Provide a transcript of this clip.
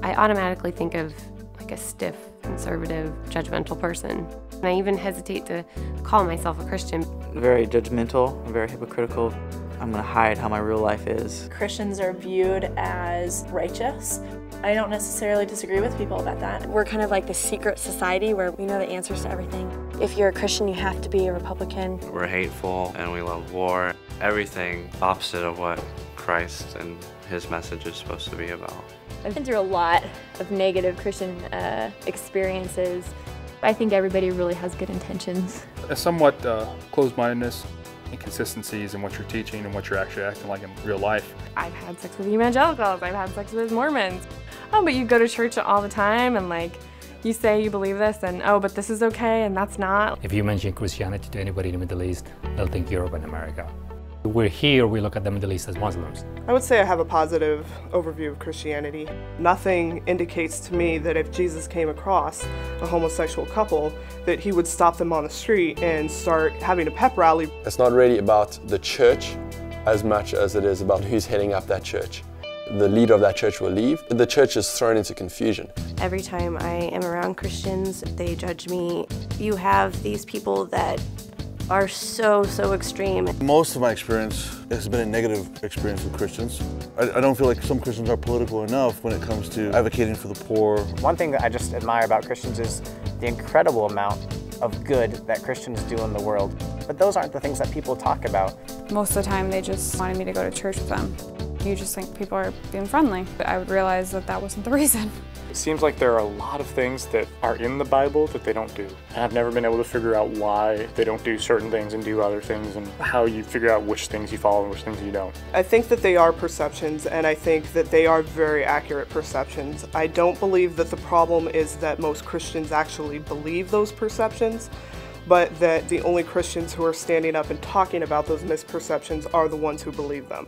I automatically think of like a stiff, conservative, judgmental person. And I even hesitate to call myself a Christian. Very judgmental, very hypocritical. I'm going to hide how my real life is. Christians are viewed as righteous. I don't necessarily disagree with people about that. We're kind of like the secret society where we know the answers to everything. If you're a Christian, you have to be a Republican. We're hateful and we love war. Everything opposite of what Christ and his message is supposed to be about. I've been through a lot of negative Christian experiences. I think everybody really has good intentions. A somewhat closed-mindedness, inconsistencies in what you're teaching and what you're actually acting like in real life. I've had sex with evangelicals, I've had sex with Mormons. Oh, but you go to church all the time and like, you say you believe this and oh, but this is okay and that's not. If you mention Christianity to anybody in the Middle East, they'll think Europe and America. We're here, we look at the Middle East as Muslims. I would say I have a positive overview of Christianity. Nothing indicates to me that if Jesus came across a homosexual couple, that he would stop them on the street and start having a pep rally. It's not really about the church as much as it is about who's heading up that church. The leader of that church will leave. The church is thrown into confusion. Every time I am around Christians, they judge me. You have these people that are so extreme. Most of my experience has been a negative experience with Christians. I don't feel like some Christians are political enough when it comes to advocating for the poor. One thing that I just admire about Christians is the incredible amount of good that Christians do in the world. But those aren't the things that people talk about. Most of the time they just wanted me to go to church with them. You just think people are being friendly. But I would realize that that wasn't the reason. It seems like there are a lot of things that are in the Bible that they don't do. And I've never been able to figure out why they don't do certain things and do other things and how you figure out which things you follow and which things you don't. I think that they are perceptions, and I think that they are very accurate perceptions. I don't believe that the problem is that most Christians actually believe those perceptions, but that the only Christians who are standing up and talking about those misperceptions are the ones who believe them.